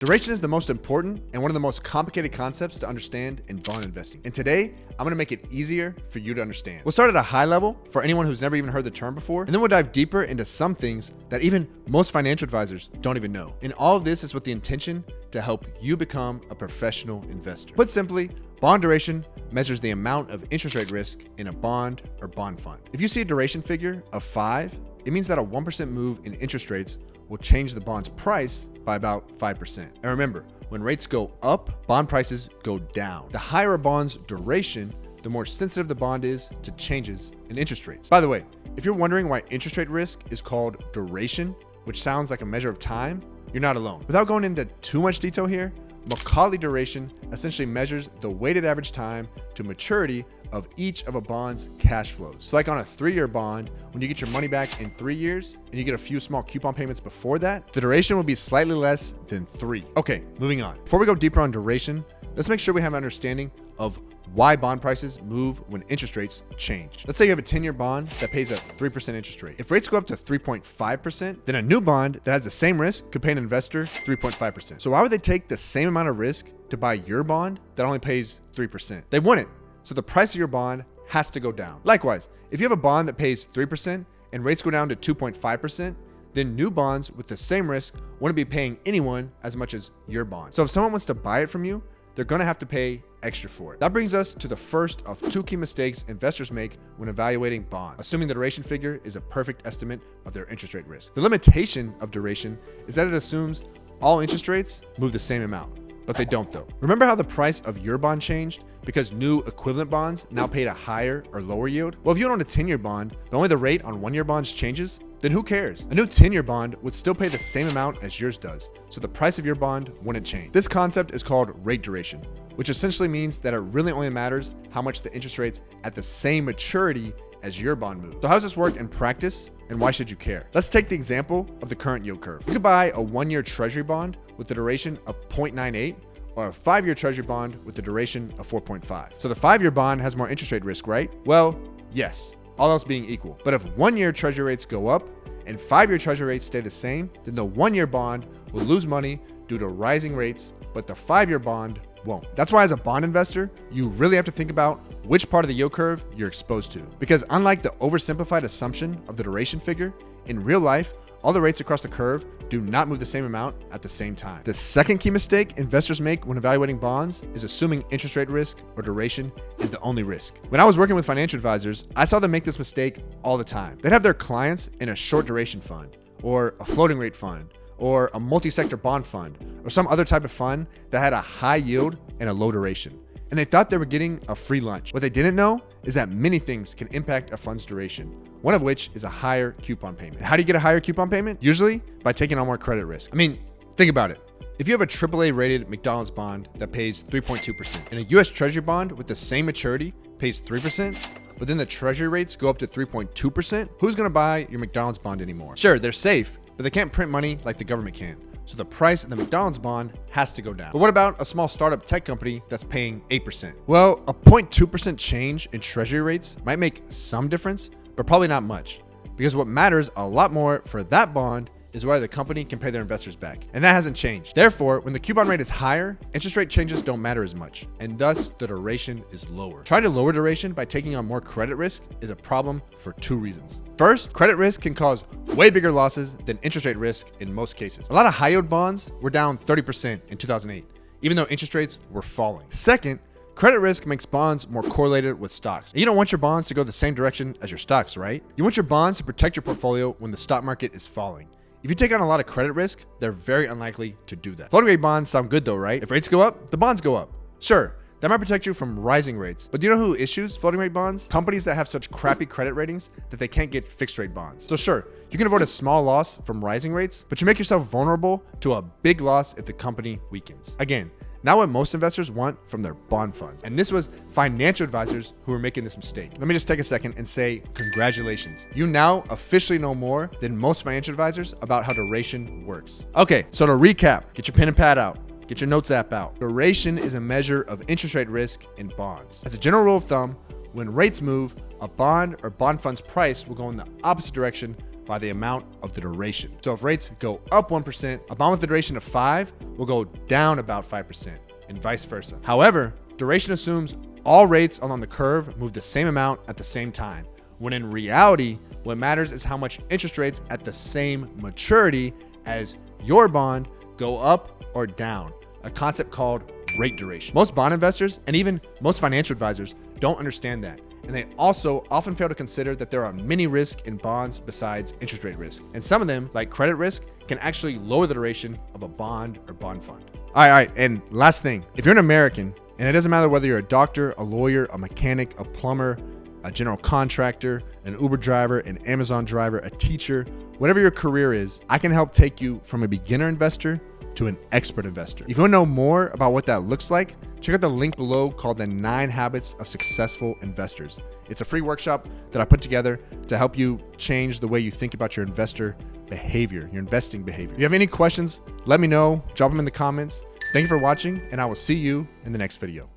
Duration is the most important and one of the most complicated concepts to understand in bond investing. And today, I'm gonna make it easier for you to understand. We'll start at a high level for anyone who's never even heard the term before, and then we'll dive deeper into some things that even most financial advisors don't even know. And all of this is with the intention to help you become a professional investor. Put simply, bond duration measures the amount of interest rate risk in a bond or bond fund. If you see a duration figure of 5, it means that a 1% move in interest rates will change the bond's price by about 5%. And remember, when rates go up, bond prices go down. The higher a bond's duration, the more sensitive the bond is to changes in interest rates. By the way, if you're wondering why interest rate risk is called duration, which sounds like a measure of time, you're not alone. Without going into too much detail here, Macaulay duration essentially measures the weighted average time to maturity of each of a bond's cash flows. So like on a 3-year bond, when you get your money back in 3 years and you get a few small coupon payments before that, the duration will be slightly less than 3. Okay, moving on. Before we go deeper on duration, let's make sure we have an understanding of why bond prices move when interest rates change. Let's say you have a 10-year bond that pays a 3% interest rate. If rates go up to 3.5%, then a new bond that has the same risk could pay an investor 3.5%. So why would they take the same amount of risk to buy your bond that only pays 3%? They wouldn't. So the price of your bond has to go down. Likewise, if you have a bond that pays 3% and rates go down to 2.5%, then new bonds with the same risk wouldn't be paying anyone as much as your bond. So if someone wants to buy it from you, they're gonna have to pay extra for it. That brings us to the first of 2 key mistakes investors make when evaluating bonds, assuming the duration figure is a perfect estimate of their interest rate risk. The limitation of duration is that it assumes all interest rates move the same amount, but they don't though. Remember how the price of your bond changed because new equivalent bonds now paid a higher or lower yield? Well, if you own a 10-year bond, but only the rate on 1-year bonds changes, then who cares? A new 10-year bond would still pay the same amount as yours does, so the price of your bond wouldn't change. This concept is called rate duration, which essentially means that it really only matters how much the interest rates at the same maturity as your bond moves. So how does this work in practice, and why should you care? Let's take the example of the current yield curve. You could buy a 1-year treasury bond with the duration of 0.98 or a 5-year treasury bond with the duration of 4.5. So the 5-year bond has more interest rate risk, right? Well, yes, all else being equal. But if 1-year treasury rates go up and 5-year treasury rates stay the same, then the 1-year bond will lose money due to rising rates, but the 5-year bond won't. That's why as a bond investor, you really have to think about which part of the yield curve you're exposed to. Because unlike the oversimplified assumption of the duration figure, in real life, all the rates across the curve do not move the same amount at the same time. The second key mistake investors make when evaluating bonds is assuming interest rate risk or duration is the only risk. When I was working with financial advisors, I saw them make this mistake all the time. They'd have their clients in a short duration fund or a floating rate fund or a multi-sector bond fund or some other type of fund that had a high yield and a low duration. And they thought they were getting a free lunch. What they didn't know is that many things can impact a fund's duration, one of which is a higher coupon payment. How do you get a higher coupon payment? Usually by taking on more credit risk. I mean, think about it. If you have a AAA rated McDonald's bond that pays 3.2% and a US Treasury bond with the same maturity pays 3%, but then the Treasury rates go up to 3.2%, who's gonna buy your McDonald's bond anymore? Sure, they're safe, but they can't print money like the government can. So the price of the McDonald's bond has to go down. But what about a small startup tech company that's paying 8%? Well, a 0.2% change in treasury rates might make some difference, but probably not much. Because what matters a lot more for that bond is whether the company can pay their investors back. And that hasn't changed. Therefore, when the coupon rate is higher, interest rate changes don't matter as much. And thus, the duration is lower. Trying to lower duration by taking on more credit risk is a problem for 2 reasons. First, credit risk can cause way bigger losses than interest rate risk in most cases. A lot of high yield bonds were down 30% in 2008, even though interest rates were falling. Second, credit risk makes bonds more correlated with stocks. And you don't want your bonds to go the same direction as your stocks, right? You want your bonds to protect your portfolio when the stock market is falling. If you take on a lot of credit risk, they're very unlikely to do that. Floating rate bonds sound good though, right? If rates go up, the bonds go up. Sure, that might protect you from rising rates. But do you know who issues floating rate bonds? Companies that have such crappy credit ratings that they can't get fixed rate bonds. So sure, you can avoid a small loss from rising rates, but you make yourself vulnerable to a big loss if the company weakens. Again, not what most investors want from their bond funds. And this was financial advisors who were making this mistake. Let me just take a second and say congratulations. You now officially know more than most financial advisors about how duration works. Okay, so to recap, get your pen and pad out. Get your notes app out. Duration is a measure of interest rate risk in bonds. As a general rule of thumb, when rates move, a bond or bond fund's price will go in the opposite direction by the amount of the duration. So if rates go up 1%, a bond with a duration of 5 will go down about 5%, and vice versa. However, duration assumes all rates along the curve move the same amount at the same time, when in reality, what matters is how much interest rates at the same maturity as your bond go up or down, a concept called rate duration. Most bond investors and even most financial advisors don't understand that. And they also often fail to consider that there are many risks in bonds besides interest rate risk. And some of them, like credit risk, can actually lower the duration of a bond or bond fund. All right. And last thing, if you're an American, and it doesn't matter whether you're a doctor, a lawyer, a mechanic, a plumber, a general contractor, an Uber driver, an Amazon driver, a teacher, whatever your career is, I can help take you from a beginner investor to an expert investor. If you want to know more about what that looks like, check out the link below called the 9 Habits of Successful Investors. It's a free workshop that I put together to help you change the way you think about your investor behavior, your investing behavior. If you have any questions, let me know, drop them in the comments. Thank you for watching, and I will see you in the next video.